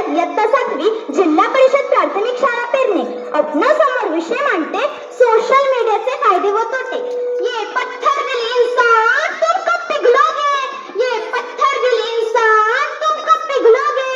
शाळेत इयत्ता 7वी जिल्हा परिषद प्राथमिक शाळा पेरणे आपणासमोर विषय मांडते सोशल मीडियाचे फायदे व तोटे। ये पत्थर दिल इंसान तुम कब पिघलोगे, ये पत्थर दिल इंसान तुम कब पिघलोगे,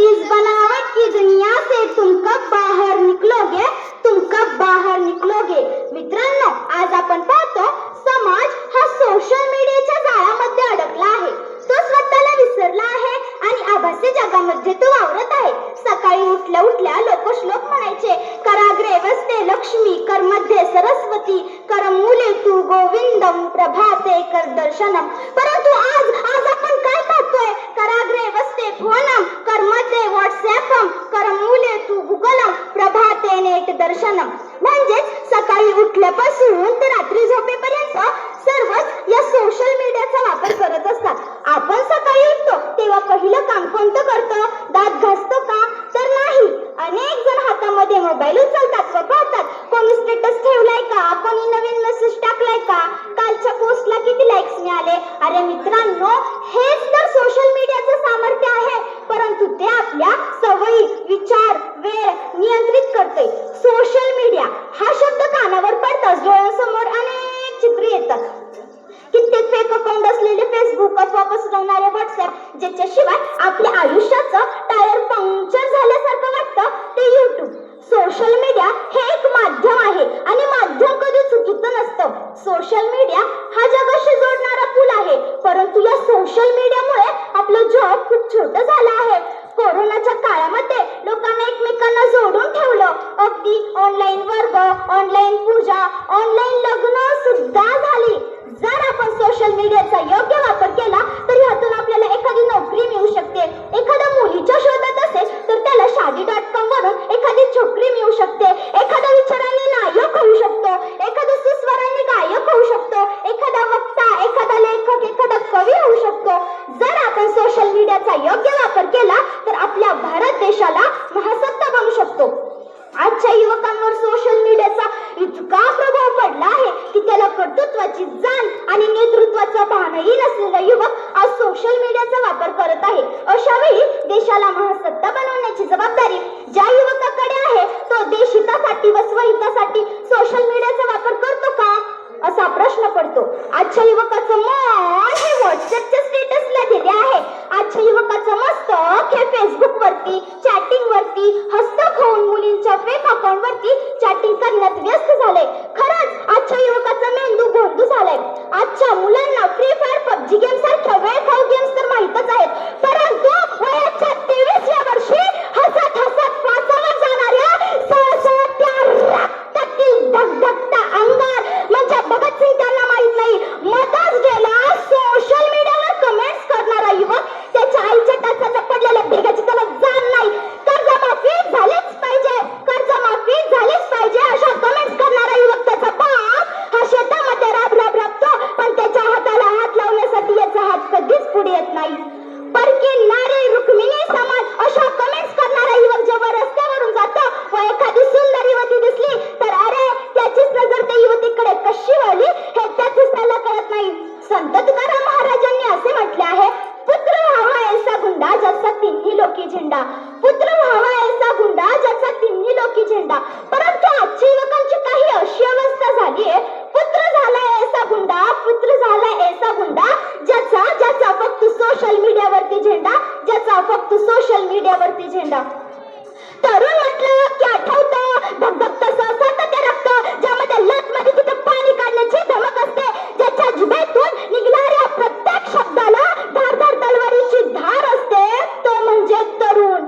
इस बनावट की दुनिया से तुम कब बाहर निकलोगे, तुम कब बाहर निकलोगे। मित्रांनो, आज आपण पाहतो समाज हा सोशल मीडियाच्या जाळ्यामध्ये अडकला आहे। तो स्वतःला विसरला आहे आणि आभासी जगामध्ये तो वावरत आहे। सकाळी उठल्या उठल्या लोक श्लोक म्हणायचे, कराग्रे वसते लक्ष्मी कर मध्ये सरस्वती कर मूले तू गोविंदम प्रभाते कर दर्शनम। परंतु आज आपण काय पाहतोय, कराग्रे वसते फोनम कर मध्ये व्हॉट्सअॅपम कर मूले तू गुगलम प्रभाते नेट दर्शनम। म्हणजेच सकाळी उठल्यापासून तर रात्री झोपेपर्यंत सर्वच या सोशल मीडियाचा वापर करत असतात। आपण सकाळी उठतो तेव्हा पहिलं काम कोणतं करतो, दात घासतो का, तर नाही। अनेक जण हातामध्ये मोबाईल उचलतात व पाहतात, कोणी स्टेटस ठेवलाय का, कोणी नवीन मेसेज टाकलाय का, कालच्या पोस्टला किती लाईक्स मिळाले। अरे मित्रांनो, हेच तर सोशल मीडियाचं सामर्थ्य आहे, परंतु ते आपल्या सवयी, विचार, वेळ नियंत्रित करते। सोशल मीडिया हा शब्द कानावर पडताच डोळ्यासमोर अनेक चित्रे येतात। कित्येक फेक अकाउंट असलेले फेसबुक अथवा पसरवणारे व्हॉट्सअॅप, ज्याच्याशिवाय आपल्या आयुष्याचं टायर पंक्चर झाल्यासारखं वाटतं, ते युट्यूब। सोशल मीडिया हे एक माध्यम आहे आणि माध्यम कधी चुकीचं नसतं। सोशल मीडिया हा जगाशी जोडणारा पूल आहे, परंतु या सोशल मीडियामुळे आपलं जग खूप छोटं झालं आहे। कोरोनाच्या काळामध्ये लोकांना एकमेकांना जोडून ठेवलं। अगदी ऑनलाईन वर्ग, ऑनलाईन पूजा, ऑनलाईन लग्न सुद्धा झाली। जर आपण सोशल मीडियाचा योग्य वापर केला तर यातून आपल्याला एखादी नोकरी मिळू शकते। एखाद्या मुलीच्या शोधात असेल तर त्याला शादी.com वरून एखादी छोकरी मिळू शकते। एखादा विचारांनी नायक होऊ शकतो, एखादा सुस्वरांनी गायक होऊ शकतो, एखादा वक्ता, एखादा लेखक, एखादा कवी होऊ शकतो। जर आपण सोशल मीडियाचा योग्य वापर केला तर आपल्या भारत देशाला महासत्ता बनवू शकतो। आजच्या युवकांवर सोशल मीडियाचा इतका प्रभाव पडला आहे की त्याला कर्तृत्वाची जाण आणि नेतृत्वाचा भानही नसलेला युवक आज सोशल मीडियाचा वापर करत आहे। अशा वेळी देशाला महासत्ता बनवण्याची जबाबदारी ज्या युवकाकडे आहे तो देश हितासाठी व स्वहितासाठी सोशल मीडियाचा वापर करतो का, असा प्रश्न पडतो। आजच्या युवकाचं मन हे व्हॉट्सअॅपच्या स्टेटसला गेले आहे। आजच्या युवकाचं मस्तक हे फेसबुक वरती, चॅटिंग वरती, हस्तक होऊन मुलींच्या फेक अकाउंट वरती चॅटिंग करण्यात व्यस्त झाले। खरंच आजच्या युवकाचा मेंदू गोंधू झालाय। आजच्या मुलांना फ्री फायर, पबजी गेम सारख्या वेळखाऊ गेम्स तर माहीतच आहेत, परंतु वयाच्या 23व्या वर्षी हसत हसत फासावर जाणाऱ्या सळसळत्या रक्तातील धगधगता अंगार म्हणजे भगत सिंग त्यांना माहित नाही। मधच गेला सोशल मीडियावर कमेंट्स करणारा युवक, त्याच्या आईच्या टाचाच्या पडलेल्या भेगाची त्याला जाण नाही। कर्जमाफी झालीच पाहिजे, कर्जमाफी झालीच पाहिजे अशा कमेंट्स करणारा युवक, त्याचा बाप हा शेतामध्ये राबतो, पण त्याच्या हाताला हात लावण्यासाठी याचा हात कधीच पुढे येत नाही। परकी नारी, रुक्मिणी समाज अशा कमेंट्स करणारा युवक जेव्हा रस्त्यावरून जातो व एखादी सुंदर युवती दिसली तर अरे त्याचीच नजर त्या युवतीकडे कशी वळली हे त्याचीच त्याला कळत नाही। संत तुकाराम महाराजांनी असे म्हटले आहे, पुत्र व्हावा ऐसा गुंडा ज्याचा तिन्ही लोकी झेंडा, पुत्र व्हावा ऐसा गुंडा ज्याचा तिन्ही लोकी झेंडा। परंतु आजच्या युवकांची काही अशी अवस्था झाली आहे, पुत्र झालाय ऐसा गुंडा, पुत्र झालाय ऐसा गुंडा ज्याचा फक्त सोशल मीडियावरती झेंडा, ज्याचा फक्त सोशल मीडियावरती झेंडा। तरुण म्हटलं की आठवतं धगधगतं सळसळतं ते रक्त, ज्यामध्ये लतमध्ये तिथं पाणी काढण्याची धमक असते, ज्याच्या जिभेतून निघणाऱ्या प्रत्येक शब्दाला धारदार तलवारीची धार असते, तो म्हणजे तरुण।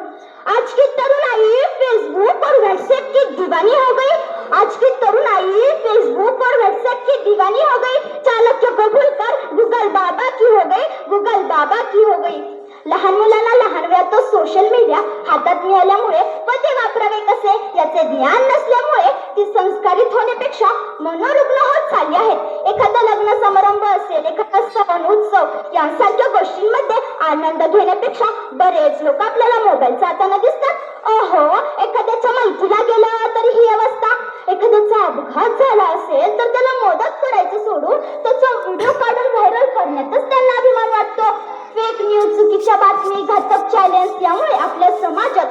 आज की तरुणाई फेसबुक और व्हाट्सएप की दीवानी हो गई, आज की तरुणाई फेसबुक और व्हाट्सएप की दीवानी हो गई, चाणक्य को भूलकर गूगल बाबा की हो गई, गूगल बाबा की हो गई। लहान मुलांना लहान वयातच सोशल मीडिया हातात मिळाल्यामुळे व ते वापरावे कसे याचे ज्ञान नसल्यामुळे ती संस्कारित होण्यापेक्षा मनोरुग्ण होत चालली आहेत। एखादा लग्न समारंभ असेल, एखादा सण उत्सव यांसारख्या गोष्टींमध्ये आनंद घेण्यापेक्षा बरेच लोक आपल्याला मोबाईल चालताना दिसतात। अहो, एखाद्याच्या मैत्रीला गेलं तरी ही अवस्था, एखाद्याचा अपघात झाला असेल तर त्याला मदत करायचं सोडून त्याचा व्हिडिओ काढून व्हायरल करण्यातच त्यांना अभिमान वाटतो। फेक न्यूज, चुकीच्या बातमी, घातक चॅलेंज यामुळे आपल्या समाजात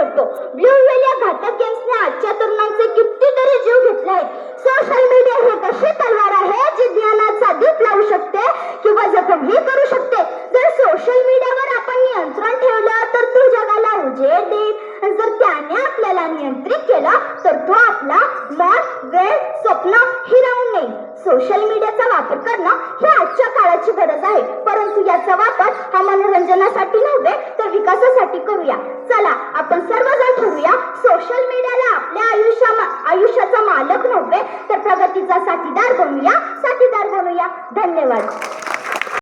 शकतो. ब्लू व्हेल या घातक गेम्सने आजच्या तरुणांचे कितीतरी जीव घेतले आहेत. सोशल मीडिया ही कशी तलवार आहे जी ज्ञानाचा दीप लावू शकते किंवा जखमही करू शकते. जर सोशल मीडियावर आपण नियंत्रण ठेवलं तर तो जगाला उजेड देईल, आणि जर त्याने आपल्याला नियंत्रित केलं तर तो आपला मन, वेळ, स्वप्न हिरावून नेईल. सोशल मीडियाचा वापर करणं ही आजच्या काळाची गरज आहे, परंतु याचा वापर हा मनोरंजनासाठी नव्हे तर विकासासाठी करूया. चला आपण सर्वजण ठरवूया, सोशल मीडियाला आपल्या आयुष्याचा मालक नव्हे तर प्रगतीचा साथीदार बनूया. धन्यवाद.